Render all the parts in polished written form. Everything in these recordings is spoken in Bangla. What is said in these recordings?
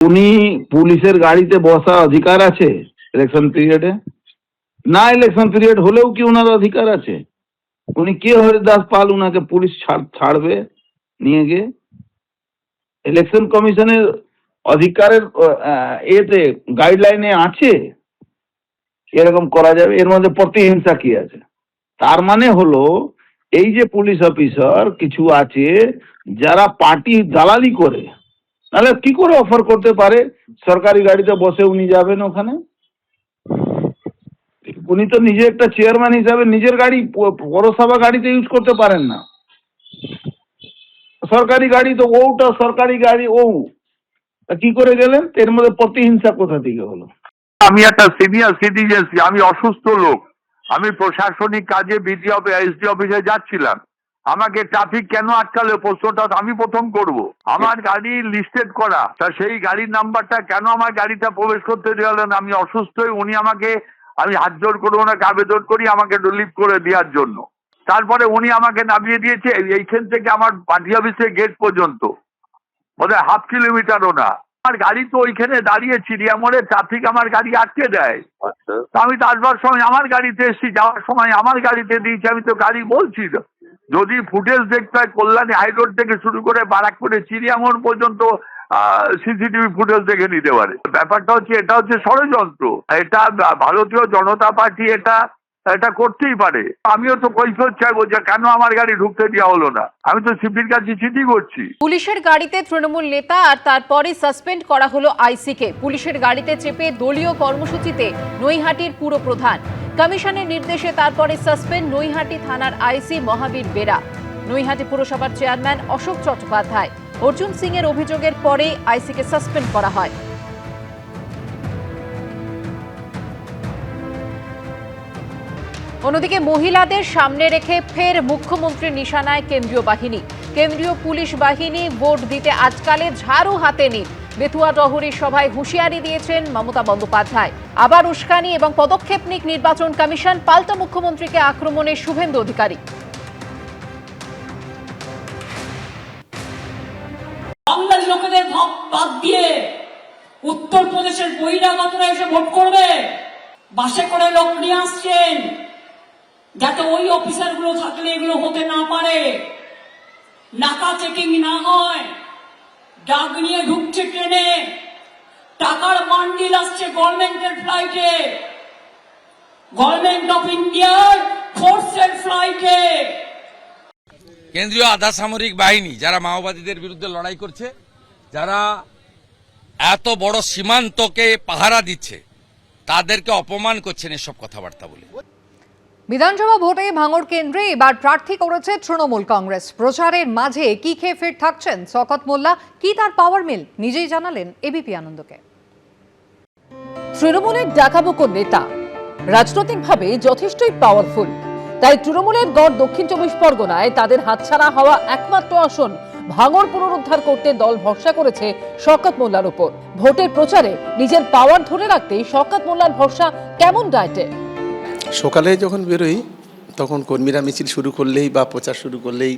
উনি পুলিশের গাড়িতে বসা অধিকার আছে ইলেকশন পিরিয়ডে? না ইলেকশন পিরিয়ড হলেও কি ওনার অধিকার আছে? উনি কে হরিদাস পাল উনাকে পুলিশ ছাড়বে নিয়ে গিয়ে? ইলেকশন কমিশনের অধিকারের এতে গাইডলাইনে আছে এরকম করা যাবে? এর মধ্যে প্রতিহিংসা কি আছে? তার মানে হলো এই যে পুলিশ অফিসার কিছু আছে যারা পার্টি দালালি করে, তাহলে কি করে অফার করতে পারে সরকারি গাড়িতে বসে উনি যাবেন ওখানে? উনি তো নিজে একটা চেয়ারম্যান হিসাবে নিজের গাড়ি পৌরসভা গাড়িতে ইউজ করতে পারেন না। সরকারি গাড়ি তো ওটা সরকারি গাড়ি কি করে গেলেন? এর মধ্যে প্রতিহিংসা কোথা থেকে হলো? আমি একটা সিনিয়র সিটিজেন, আমি অসুস্থ লোক, আমি প্রশাসনিক কাজে বিডি এসডি অফিসে যাচ্ছিলাম, আমাকে ট্রাফিক কেন আটকালো প্রশ্নটা আমি প্রথম করব। আমার গাড়ি লিস্টেড করা, তা সেই গাড়ির নাম্বারটা কেন আমার গাড়িটা প্রবেশ করতে দেওয়া না? আমি অসুস্থ, উনি আমাকে, আমি হাত জোর করে ওনাকে আবেদন করি আমাকে রিলিভ করে দেওয়ার জন্য। তারপরে উনি আমাকে নামিয়ে দিয়েছে এইখান থেকে আমার পার্টি অফিসের গেট পর্যন্ত, বোধহয় 1/2 কিলোমিটারও না। আমার গাড়ি তো ওইখানে দাঁড়িয়ে চিড়িয়া মোড়ে, ট্রাফিক আমার গাড়ি আটকে দেয়। তো আমি তো আসবার সময় আমার গাড়িতে এসেছি, যাওয়ার সময় আমার গাড়িতে দিয়েছি, আমি তো গাড়ি বলছি। যদি ফুটেজ দেখতে হয় কল্যাণী হাইরোড থেকে শুরু করে বারাকপুরে চিড়িয়া মোড় পর্যন্ত সিসিটিভি ফুটেজ দেখে নিতে পারে। ব্যাপারটা হচ্ছে এটা হচ্ছে ষড়যন্ত্র, এটা ভারতীয় জনতা পার্টি এটা করতেই পারে। আমিও তো কৈফিয়ত চাইবো যে কেন আমার গাড়ি ঢুকতে দেওয়া হলো না। আমি তো সিপির কাছে চিঠি করছি। পুলিশের গাড়িতে তৃণমূল নেতা আর তারপরে সাসপেন্ড করা হলো আইসিকে। পুলিশের গাড়িতে চেপে দলীয় কর্মসূচিতে নৈহাটির পুরপ্রধান। কমিশনের নির্দেশে তারপরে সাসপেন্ড নৈহাটি থানার আইসি মহাবীর বেরা। নৈহাটি পুরসভার চেয়ারম্যান অশোক চট্টোপাধ্যায়। অর্জুন সিং এর অভিযোগের পরে আইসিকে সাসপেন্ড করা হয়। অন্যদিকে মহিলাদের সামনে রেখে ফের মুখ্যমন্ত্রীর নিশানায় কেন্দ্রীয় বাহিনী। কেন্দ্রীয় পুলিশ বাহিনী ভোট দিতে আজকালে ঝাড়ু হাতে নিন। বেতুয়া ডহরী সভায় হুঁশিয়ারি দিয়েছেন মমতা বন্দ্যোপাধ্যায়। আবার উস্কানি এবং পদক্ষেপ নিক নির্বাচন কমিশন, পাল্টা মুখ্যমন্ত্রীকে আক্রমণে শুভেন্দু অধিকারী। বাংলার লোকেদের ভাব বাদ দিয়ে উত্তরপ্রদেশের বহিরাগতরা এসে ভোট করবে। বাসে করে লোক নিয়ে আসছেন যাতে ওই অফিসার গুলো থাকলে এগুলো হতে না পারে, নাকা চেকিং না হয়। ডাক নিয়ে ঢুকছে ট্রেনে, টাকার বান্ডিল আসছে গভর্নমেন্টের ফ্লাইটে, গভর্নমেন্ট অফ ইন্ডিয়ার ফোর্সের ফ্লাইটে। কেন্দ্রীয় আধা সামরিক বাহিনী যারা মাওবাদীদের বিরুদ্ধে লড়াই করছে, যারা এত বড় সীমান্তকে পাহারা দিচ্ছে, তাদেরকে অপমান করছেন এসব কথাবার্তা বলে। বিধানসভা ভোটে ভাঙড় কেন্দ্রে এবার প্রার্থী করেছে তৃণমূল কংগ্রেস। প্রচারের মাঝে কি খেয়ে ফিট থাকছেন শওকত মোল্লা, কি তার পাওয়ার মিল, নিজেই জানালেন এবিপি আনন্দকে। তৃণমূলের ডাকাবুকো নেতা, রাজনৈতিকভাবে যথেষ্টই পাওয়ারফুল। তাই তৃণমূলের গড় দক্ষিণ 24 পরগনায় তাদের হাতছাড়া হওয়া একমাত্র আসন ভাঙড় পুনরুদ্ধার করতে দল ভরসা করেছে শওকত মোল্লার উপর। ভোটের প্রচারে নিজের পাওয়ার ধরে রাখতে শওকত মোল্লার ভরসা কেমন ডায়েটে? সকালে যখন বেরোই তখন কর্মীরা মিছিল শুরু করলেই বা প্রচার শুরু করলেই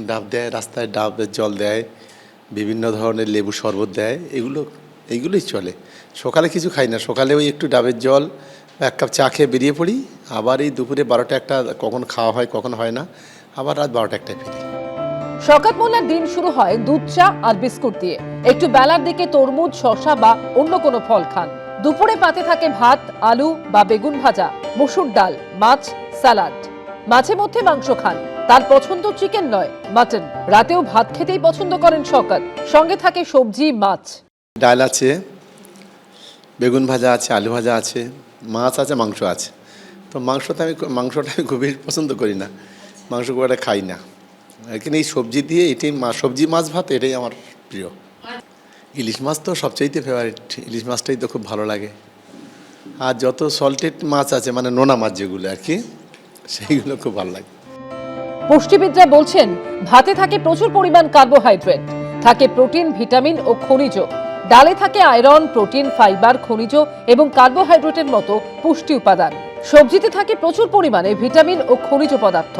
ডাব দেয়, রাস্তায় ডাবের জল দেয়, বিভিন্ন ধরনের লেবু শরবত দেয়, এইগুলোই চলে। সকালে কিছু খাই না, সকালে ওই একটু ডাবের জল, 1 কাপ চা খেয়ে বেরিয়ে পড়ি। আবার এই দুপুরে 12টা-1টা কখন খাওয়া হয় কখন হয় না, আবার রাত 12টা-1টায় ফিরি। শওকত মোল্লার দিন শুরু হয় দুধ চা আর বিস্কুট দিয়ে। একটু বেলার দিকে তরমুজ, শসা বা অন্য কোনো ফল খান। দুপুরে পাতে থাকে ভাত, আলু বা বেগুন ভাজা, মসুর ডাল, মাছ, স্যালাড। মাঝে মধ্যে মাংস খান। তার পছন্দ চিকেন নয়, মাটন। রাতেও ভাত খেতেই পছন্দ করেন শওকত। সঙ্গে থাকে সবজি, মাছ। ডাল আছে, বেগুন ভাজা আছে, আলু ভাজা আছে, মাছ আছে, মাংস আছে। তো মাংসটা আমি খুবই পছন্দ করি না, মাংস খুব একটা খাই না। কিন্তু এই সবজি দিয়ে এটাই সবজি মাছ ভাত এটাই আমার প্রিয়। ইলিশ মাছ তো সবচাইতে ফেভারিট, ইলিশ মাছটাই তো খুব ভালো লাগে। আর যত সল্টেড মাছ আছে, মানে নোনা মাছ যেগুলো আর কি, সেইগুলো খুব ভালো লাগে। পুষ্টিবিদরা বলছেন ভাতে থাকে প্রচুর পরিমাণ কার্বোহাইড্রেট, থাকে প্রোটিন, ভিটামিন ও খনিজ। ডালে থাকে আয়রন, প্রোটিন, ফাইবার, খনিজ এবং কার্বোহাইড্রেটের মতো পুষ্টি উপাদান। সবজিতে থাকে প্রচুর পরিমাণে ভিটামিন ও খনিজ পদার্থ।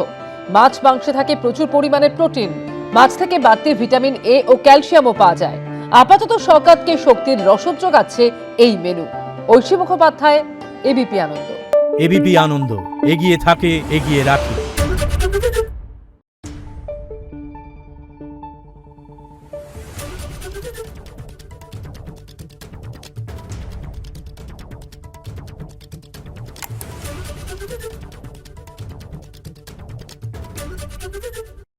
মাছ মাংসে থাকে প্রচুর পরিমাণে প্রোটিন। মাছ থেকে বাড়তি ভিটামিন এ ও ক্যালসিয়ামও পাওয়া যায়। আপাতত শওকতকে শক্তির রসদ যোগাচ্ছে এই মেনু। ঐশী মুখোপাধ্যায়, এবিপি আনন্দ। এবিপি আনন্দ, এগিয়ে থাকে, এগিয়ে রাখে।